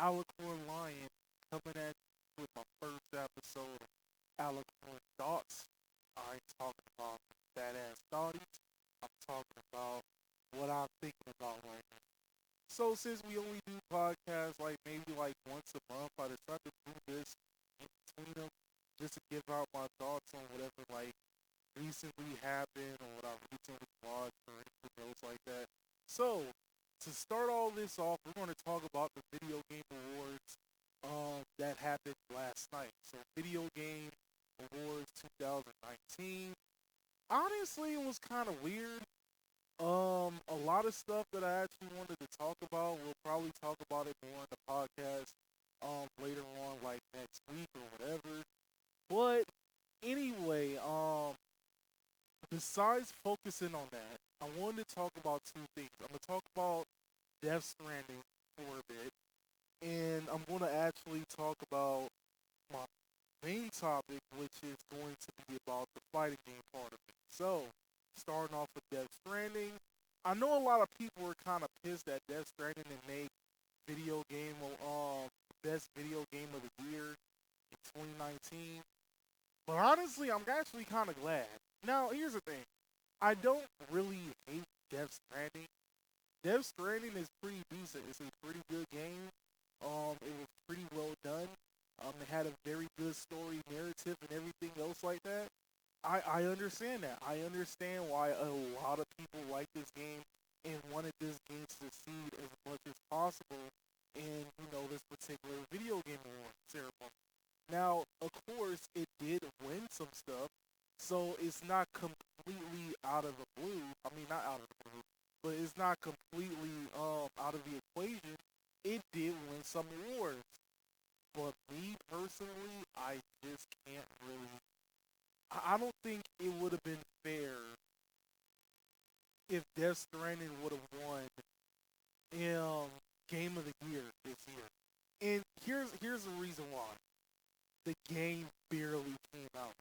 Alicorn Lion coming at you with my first episode of Alicorn Thoughts. I ain't talking about badass thoughties. I'm talking about what I'm thinking about right now. So since we only do podcasts like maybe like once a month, I decided to do this in between them just to give out my thoughts on whatever like recently happened or what I recently watched or anything else like that. So, to start all this off, we're going to talk about the Video Game Awards that happened last night. So, Video Game Awards 2019. Honestly, it was kind of weird. A lot of stuff that I actually wanted to talk about. We'll probably talk about it more in the podcast later on, like next week or whatever. But anyway, besides focusing on that, I wanted to talk about two things. I'm gonna talk about Death Stranding for a bit, and I'm gonna actually talk about my main topic, which is going to be about the fighting game part of it. So, starting off with Death Stranding, I know a lot of people were kind of pissed that Death Stranding didn't make video game best video game of the year in 2019. But honestly, I'm actually kind of glad. Now, here's the thing. I don't really hate Death Stranding. Death Stranding is pretty decent. It's a pretty good game. It was pretty well done. It had a very good story, narrative, and everything else like that. I understand that. I understand why a lot of people like this game and wanted this game to succeed as much as possible in this particular video game award ceremony. Now, of course, it did win some stuff, so it's not completely out of the blue. I mean, not out of the blue, but it's not completely out of the equation. It did win some awards, but me personally, I just can't really. I don't think it would have been fair if Death Stranding would have won Game of the Year this year. And here's the reason why. The game barely came out.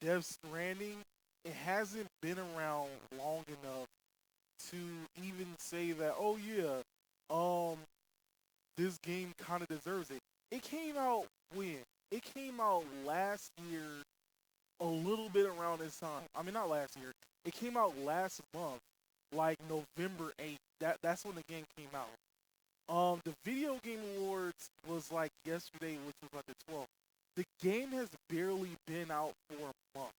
Death Stranding, it hasn't been around long enough to even say that, oh yeah, um, this game kind of deserves it. It came out when? It came out last year, a little bit around this time. I mean, not last year. It came out last month, like November 8th. That's when the game came out. The Video Game Awards was like yesterday, which was like the 12th. The game has barely been out for a month.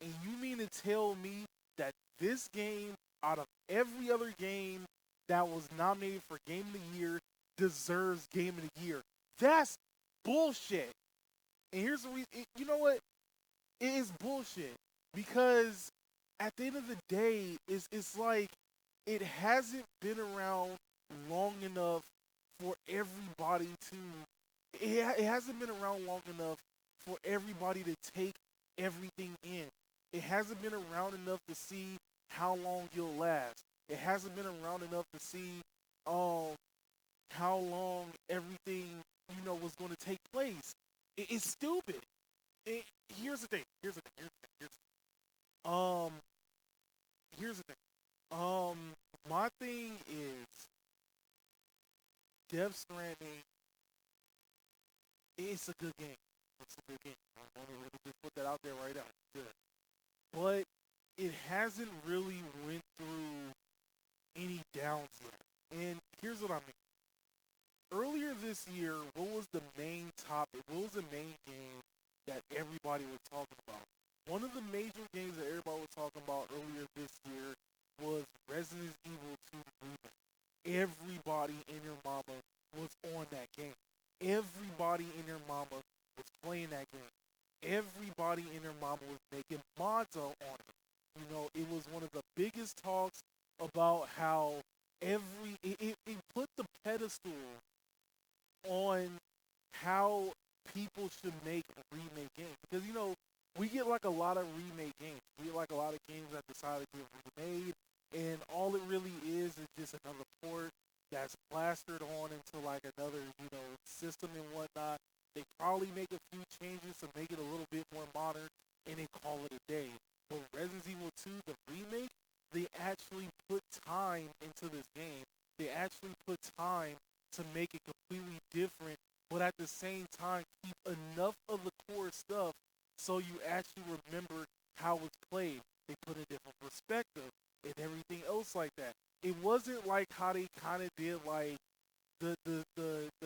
And you mean to tell me that this game, out of every other game that was nominated for Game of the Year, deserves Game of the Year? That's bullshit. And here's the reason. You know what? It is bullshit because at the end of the day, it's like it hasn't been around long enough for everybody to. It hasn't been around long enough for everybody to take everything in. It hasn't been around enough to see how long you'll last. It hasn't been around enough to see um how long everything was going to take place. It's stupid. It, here's the thing. Here's the thing. Here's the thing. Here's the thing. Here's the thing. My thing is Death Stranding. It's a good game. It's a good game. I want to just put that out there right now. Good. But it hasn't really went through any downs yet. And here's what I mean. Earlier this year, what was the main topic? What was the main game that everybody was talking about? One of the major games that everybody was talking about earlier this year was Resident Evil 2 Remake. Everybody and your mama was on that game. Everybody and your mama was playing that game. Everybody and their mama was making mods on it. It was one of the biggest talks about how it put the pedestal on how people should make remake games. Because, we get like a lot of remake games. We get like a lot of games that decide to get remade, and all it really is just another port that's plastered on into like another, system and whatnot. They probably make a few changes to make it a little bit more modern, and they call it a day. But Resident Evil 2, the remake, they actually put time into this game. They actually put time to make it completely different, but at the same time keep enough of the core stuff so you actually remember how it's played. They put a different perspective and everything else like that. It wasn't like how they kind of did like the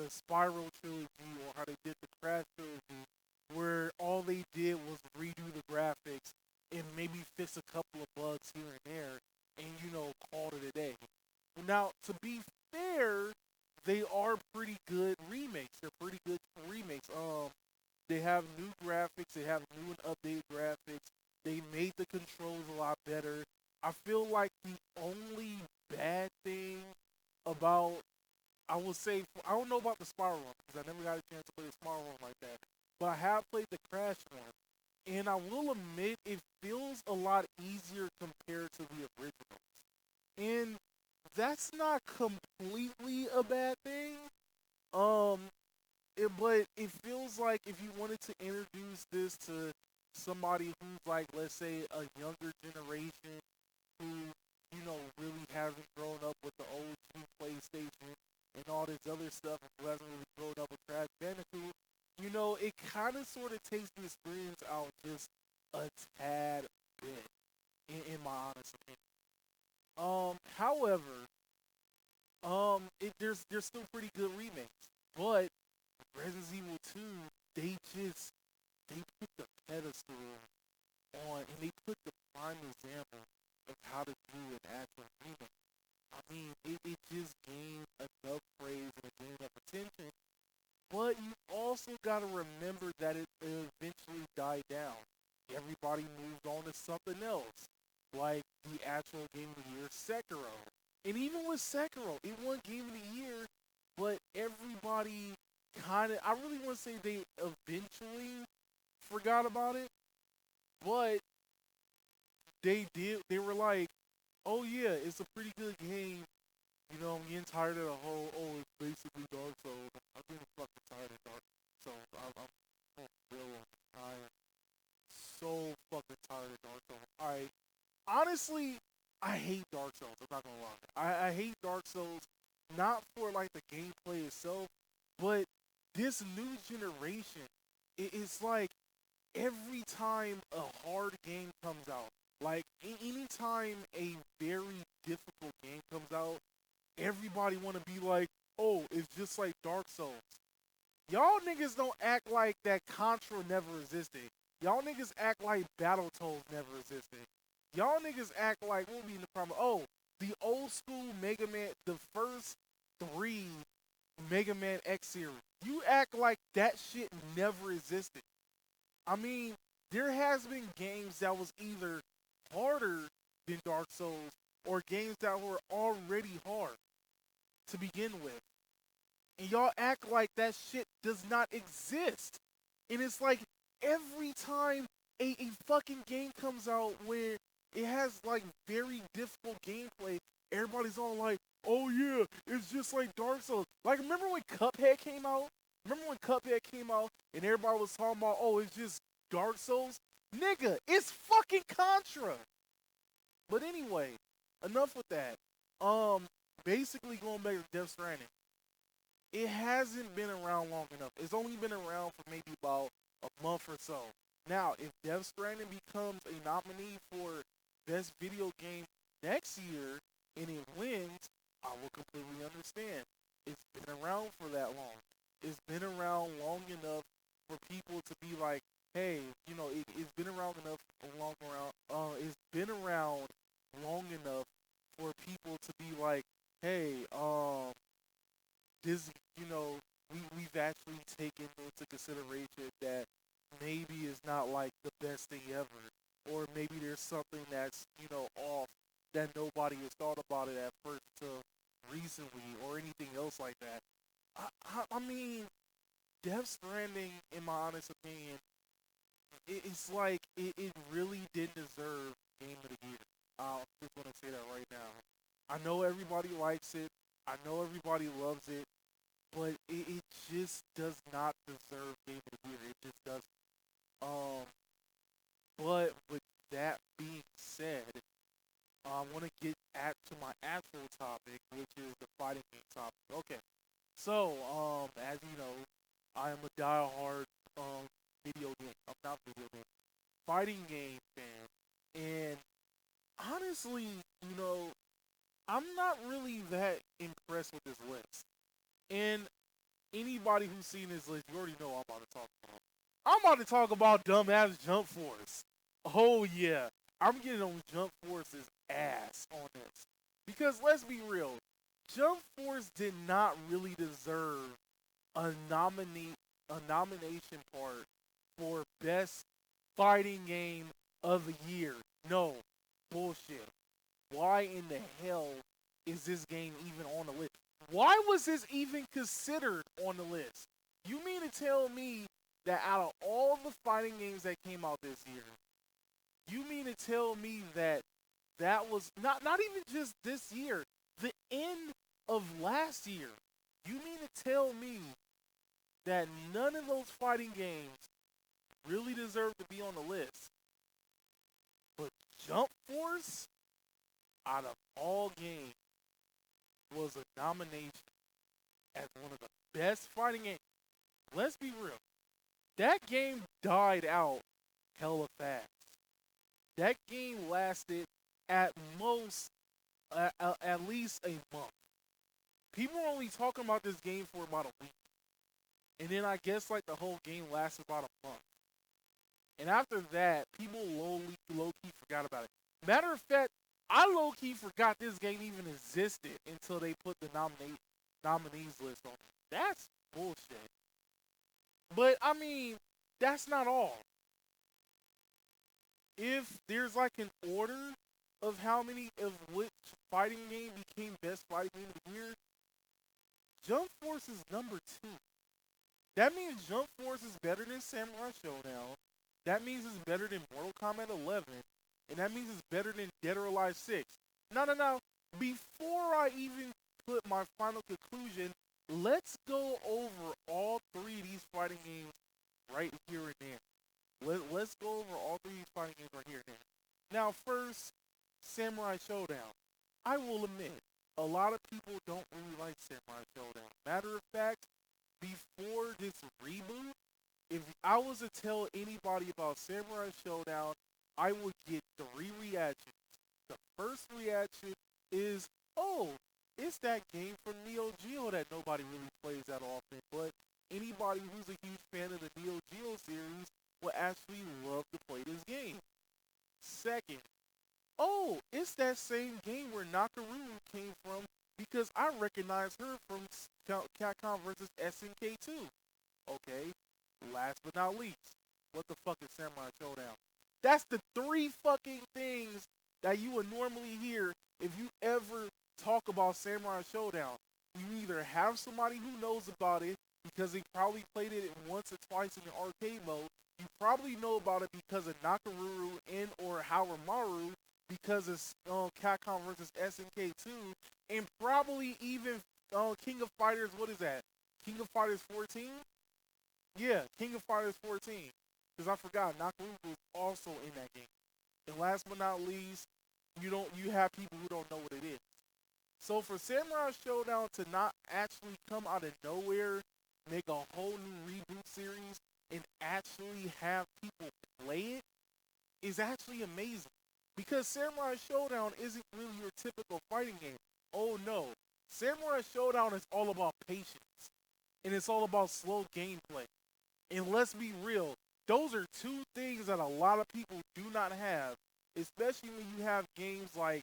Spiral trilogy or how they did the Crash trilogy, where all they did was redo the graphics and maybe fix a couple of bugs here and there, and called it a day. Now, to be fair, they are pretty good remakes. They're pretty good remakes. They have new graphics. They have new and updated graphics. They made the controls a lot better. I feel like the only bad thing about, I will say, I don't know about the Spiral one because I never got a chance to play the Spiral one like that. But I have played the Crash one, and I will admit it feels a lot easier compared to the originals. And that's not completely a bad thing. Um, but it feels like if you wanted to introduce this to somebody who's like, let's say, a younger generation who, really hasn't grown up with the old school PlayStation and all this other stuff, and who hasn't really grown up with Crash Bandicoot, it kind of sort of takes the experience out just a tad bit, in my honest opinion. However, there's still pretty good remakes, but Resident Evil 2, they put the pedestal on, and they put the prime example of how to do an actual remake. I mean, it just gained enough praise and it gained enough attention, but you also got to remember that it eventually died down. Everybody moved on to something else, like the actual Game of the Year, Sekiro. And even with Sekiro, it won Game of the Year, but everybody kind of, I really want to say they eventually forgot about it, but they were like, oh yeah, it's a pretty good game. I'm getting tired of the whole, oh, it's basically Dark Souls. I'm getting fucking tired of Dark Souls. I'm real tired. So fucking tired of Dark Souls. Alright. Honestly, I hate Dark Souls. I'm not gonna lie. I hate Dark Souls not for like the gameplay itself, but this new generation. It's like every time a hard game comes out, like anytime a very difficult game comes out, everybody want to be like, oh, it's just like Dark Souls. Y'all niggas don't act like that Contra never existed. Y'all niggas act like Battletoads never existed. Y'all niggas act like, what would be in the problem? Oh, the old school Mega Man, the first three Mega Man X series. You act like that shit never existed. I mean, there has been games that was either harder than Dark Souls or games that were already hard to begin with. And y'all act like that shit does not exist. And it's like every time a fucking game comes out where it has like very difficult gameplay, everybody's all like, oh yeah, it's just like Dark Souls. Like, remember when Cuphead came out? Remember when Cuphead came out and everybody was talking about, oh, it's just Dark Souls? Nigga, it's fucking Contra. But anyway, enough with that. Basically going back to Death Stranding, it hasn't been around long enough. It's only been around for maybe about a month or so. Now, if Death Stranding becomes a nominee for Best Video Game next year and it wins, I will completely understand. It's been around for that long. It's been around long enough for people to be like, hey, it's been around enough, it's been around long enough for people to be like, hey, this, we've actually taken into consideration that maybe it's not like the best thing ever, or maybe there's something that's, off that nobody has thought about it at first until recently, or anything else like that. I mean, Death Stranding, in my honest opinion, it's like it really didn't deserve Game of the Year. I just want to say that right now. I know everybody likes it. I know everybody loves it, but it just does not deserve Game of the Year. It just doesn't. Um, but with that being said, I want to get to my actual topic, which is the fighting game topic. Okay, So, as you know, I am a diehard video game. I'm not video game, fighting game fan, and honestly, you know, I'm not really that impressed with this list. And anybody who's seen this list, you already know what I'm about to talk about. I'm about to talk about dumbass Jump Force. Oh yeah, I'm getting on Jump Force's ass on this because let's be real, Jump Force did not really deserve a nominate a nomination part for best fighting game of the year. No, bullshit. Why in the hell is this game even on the list? Why was this even considered on the list? You mean to tell me that out of all the fighting games that came out this year, you mean to tell me that that was not even just this year, the end of last year? You mean to tell me that none of those fighting games really deserve to be on the list, but Jump Force, out of all games, was a nomination as one of the best fighting games? Let's be real. That game died out hella fast. That game lasted at most, at least a month. People were only talking about this game for about a week. And then I guess like the whole game lasted about a month. And after that, people low key forgot about it. Matter of fact, I low key forgot this game even existed until they put the nominees list on. That's bullshit. But I mean, that's not all. If there's like an order of how many of which fighting game became best fighting game of the year, Jump Force is number 2. That means Jump Force is better than Samurai Showdown. That means it's better than Mortal Kombat 11. And that means it's better than Dead or Alive 6. No. Before I even put my final conclusion, let's go over all 3 of these fighting games right here and there. Let's go over all 3 of these fighting games right here and there. Now, first, Samurai Showdown. I will admit, a lot of people don't really like Samurai Showdown. Matter of fact, before this reboot, if I was to tell anybody about Samurai Showdown, I would get 3 reactions. The first reaction is, oh, it's that game from Neo Geo that nobody really plays that often, but anybody who's a huge fan of the Neo Geo series will actually love to play this game. Second, oh, it's that same game where Nakaruru came from because I recognize her from Capcom vs. SNK 2. Okay, last but not least, what the fuck is Samurai Showdown? That's the 3 fucking things that you would normally hear if you ever talk about Samurai Showdown. You either have somebody who knows about it because they probably played it once or twice in the arcade mode. You probably know about it because of Nakaruru and or Hawamaru because it's Capcom vs. SNK 2, and probably even King of Fighters, what is that? King of Fighters 14? Yeah, King of Fighters 14. Because I forgot, Nakaruru was also in that game. And last but not least, you have people who don't know what it is. So for Samurai Showdown to not actually come out of nowhere, make a whole new reboot series, and actually have people play it is actually amazing. Because Samurai Showdown isn't really your typical fighting game. Oh no. Samurai Showdown is all about patience. And it's all about slow gameplay. And let's be real, those are 2 things that a lot of people do not have. Especially when you have games like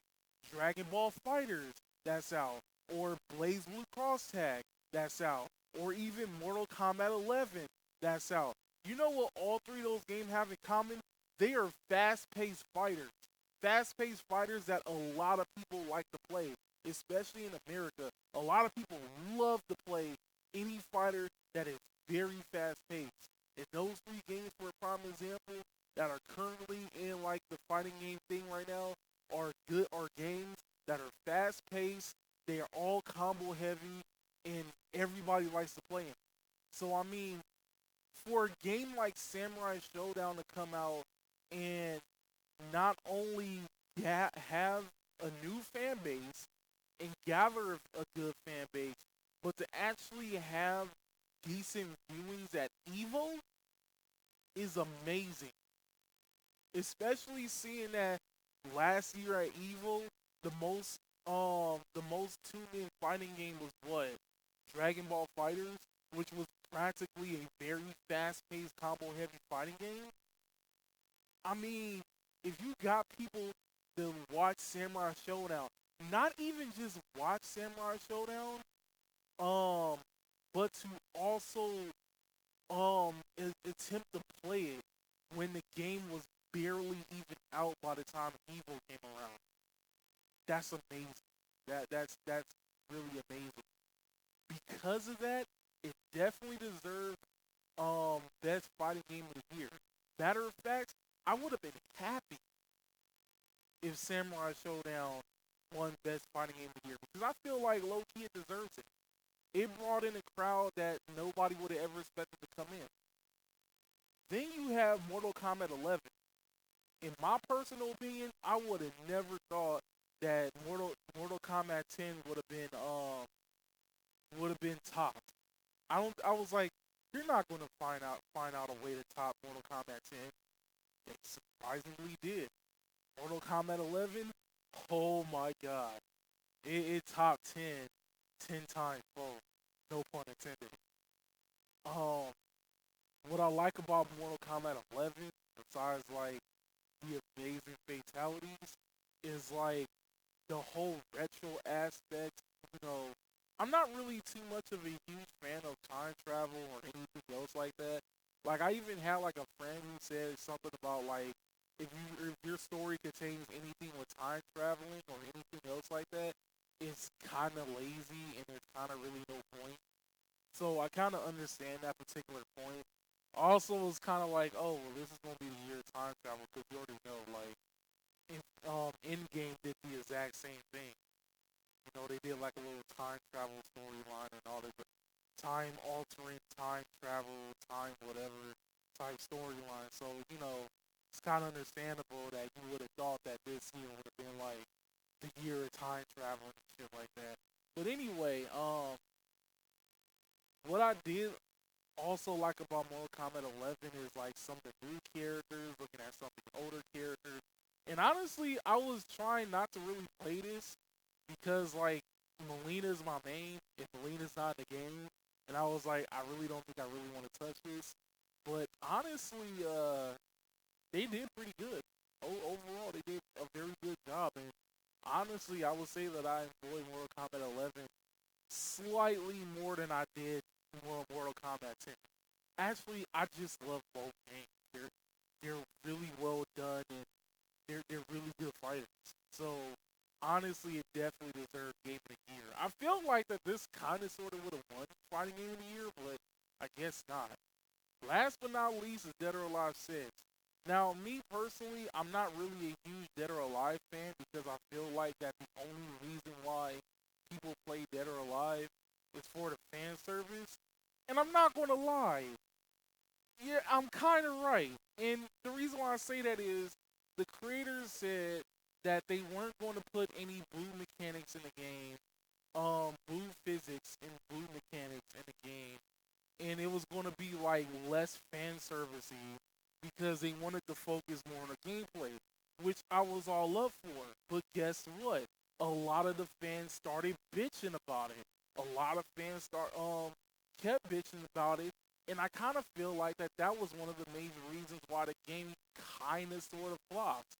Dragon Ball Fighters that's out. Or BlazBlue Cross Tag that's out. Or even Mortal Kombat 11 that's out. You know what all 3 of those games have in common? They are fast-paced fighters. Fast-paced fighters that a lot of people like to play, especially in America. A lot of people love to play any fighter that is very fast-paced. And those 3 games, for a prime example, that are currently in like the fighting game thing right now are games that are fast-paced. They are all combo-heavy, and everybody likes to play them. So I mean, for a game like Samurai Showdown to come out and not only have a new fan base and gather a good fan base, but to actually have decent viewings at Evo is amazing. Especially seeing that last year at Evo, the most tuned in fighting game was what? Dragon Ball Fighters, which was practically a very fast paced combo heavy fighting game. I mean, if you got people to watch Samurai Showdown, not even just watch Samurai Showdown, um, but to also attempt to play it when the game was barely even out by the time Evo came around. That's amazing. That's really amazing. Because of that, it definitely deserved best fighting game of the year. Matter of fact, I would have been happy if Samurai Showdown won best fighting game of the year because I feel like low key it deserves it. It brought in a crowd that nobody would have ever expected to come in. Then you have Mortal Kombat 11. In my personal opinion, I would have never thought that Mortal Kombat 10 would have been topped. I was like, you're not going to find out a way to top Mortal Kombat 10. It surprisingly did. Mortal Kombat 11, oh my god, it topped 10 times. Oh, no pun intended. Um, what I like about Mortal Kombat 11, besides like the amazing fatalities, is like the whole retro aspect. You know, I'm not really too much of a huge fan of time travel or anything else like that. Like I even had like a friend who said something about like if your story contains anything with time traveling or anything else like that, it's kind of lazy and there's kind of really no point. So I kind of understand that particular point. Also, was kind of like, oh, well, this is gonna be the year of time travel because you already know, like, Endgame did the exact same thing. You know, they did like a little time travel storyline and all that time altering, time travel, time whatever type storyline. So it's kind of understandable that you would have thought that this year would have been like the year of time travel and shit like that. But anyway, what I did also like about Mortal Kombat 11 is like some of the new characters, looking at some of the older characters. And honestly, I was trying not to really play this because like Melina's my main, and Melina's not in the game, and I was like, I really don't think I really want to touch this. But honestly, they did pretty good. Overall, they did a very good job, and honestly, I would say that I enjoyed Mortal Kombat 11 slightly more than I did Mortal Kombat 10. Actually, I just love both games. They're really well done and they're really good fighters. So honestly, it definitely deserved Game of the Year. I felt like that this kind of sort of would have won Fighting Game of the Year, but I guess not. Last but not least is Dead or Alive 6. Now, me personally, I'm not really a huge Dead or Alive fan because I feel like that the only reason why people play Dead or Alive is for the fan service. And I'm not going to lie, yeah, I'm kind of right. And the reason why I say that is the creators said that they weren't going to put any blue mechanics in the game, blue physics and blue mechanics in the game, and it was going to be like less fan servicey because they wanted to focus more on the gameplay, which I was all up for. But guess what? A lot of the fans started bitching about it. A lot of fans kept bitching about it, and I kind of feel like that was one of the major reasons why the game kind of sort of flopped.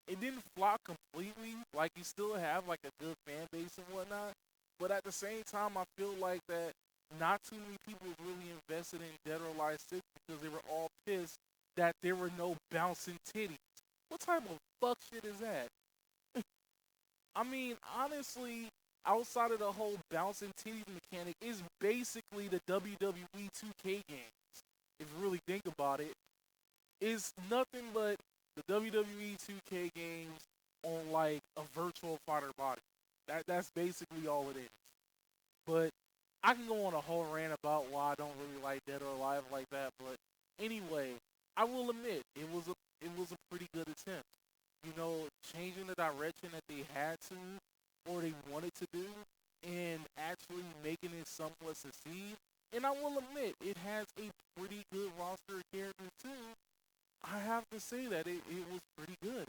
It didn't flop completely, like you still have like a good fan base and whatnot, but at the same time, I feel like that not too many people really invested in Dead or Alive 6 because they were all pissed that there were no bouncing titties. What type of fuck shit is that? I mean, honestly, outside of the whole bouncing titties mechanic, is basically the WWE 2K games. If you really think about it, it's nothing but the WWE 2K games on like a virtual fighter body. That's basically all it is. But I can go on a whole rant about why I don't really like Dead or Alive like that. But anyway, I will admit it was a pretty good attempt. You know, changing the direction that they had to or they wanted to do and actually making it somewhat succeed. And I will admit, it has a pretty good roster of characters too. I have to say that it was pretty good.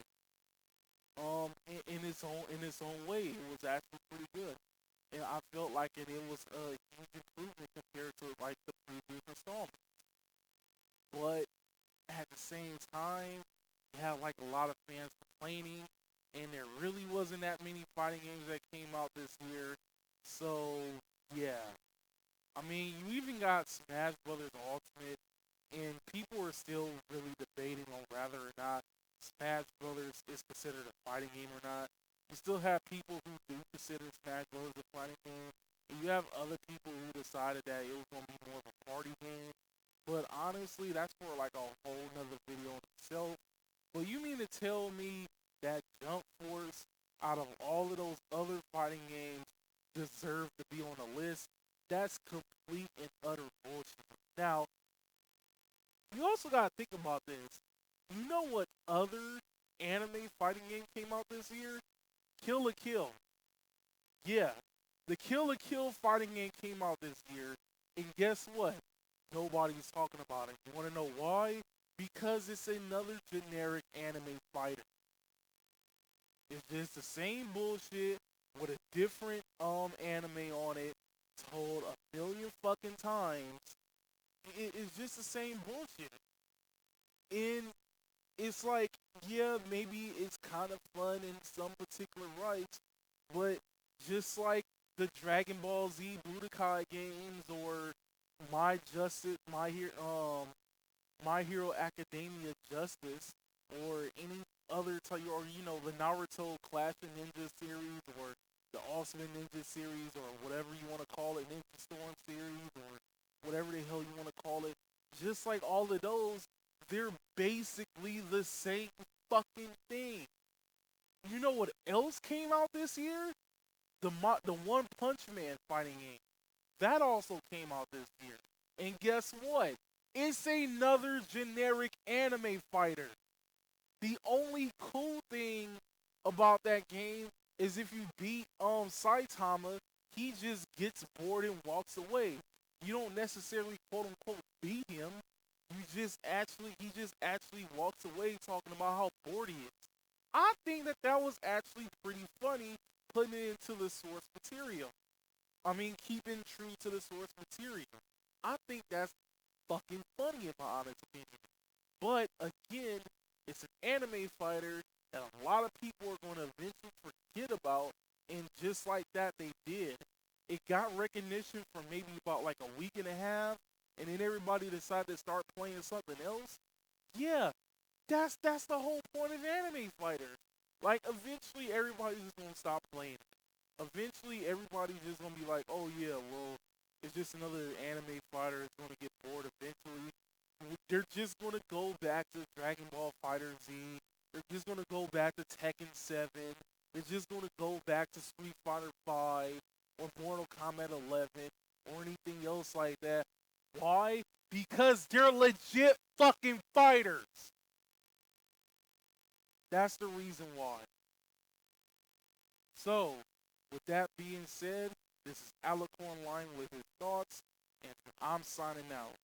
In its own way, it was actually pretty good, and I felt like it was a huge improvement compared to like the previous installment. But at the same time, you have like a lot of fans complaining, and there really wasn't that many fighting games that came out this year. So yeah, I mean, you even got Smash Brothers Ultimate, and people are still really debating on whether or not Smash Brothers is considered a fighting game or not. You still have people who do consider Smash Brothers a fighting game, and you have other people who decided that it was going to be more of a party game. But honestly, that's for like a whole nother video in itself. But you mean to tell me that Jump Force, out of all of those other fighting games, deserve to be on the list? That's complete and utter bullshit. Now, you also gotta think about this. You know what other anime fighting game came out this year? Kill la Kill. Yeah, the Kill la Kill fighting game came out this year, and guess what? Nobody's talking about it. You wanna know why? Because it's another generic anime fighter. It's just the same bullshit with a different anime on it, told a million fucking times. It's just the same bullshit. And it's like, yeah, maybe it's kind of fun in some particular rights, but just like the Dragon Ball Z Budokai games or My Justice, My Hero Academia Justice, or any other type, or the Naruto Clash of Ninja series, or the Ultimate Ninja series, or whatever you want to call it, Ninja Storm series, or whatever the hell you want to call it. Just like all of those, they're basically the same fucking thing. You know what else came out this year? The One Punch Man fighting game. That also came out this year. And guess what? It's another generic anime fighter. The only cool thing about that game is if you beat Saitama, he just gets bored and walks away. You don't necessarily quote unquote beat him. He just actually walks away talking about how bored he is. I think that was actually pretty funny, putting it into the source material. I mean, keeping true to the source material. I think that's fucking funny in my honest opinion. But again, it's an anime fighter that a lot of people are going to eventually forget about, and just like that, they did. It got recognition for maybe about like a week and a half, and then everybody decided to start playing something else. Yeah, that's the whole point of anime fighters. Like eventually, everybody's just gonna stop playing. Eventually, everybody's just gonna be like, "Oh yeah, well, it's just another anime fighter. It's gonna get bored eventually." They're just gonna go back to Dragon Ball Fighter Z. They're just gonna go back to Tekken 7. They're just gonna go back to Street Fighter 5 or Mortal Kombat 11 or anything else like that. Why? Because they're legit fucking fighters. That's the reason why. So, with that being said, this is Alicorn Line with his thoughts, and I'm signing out.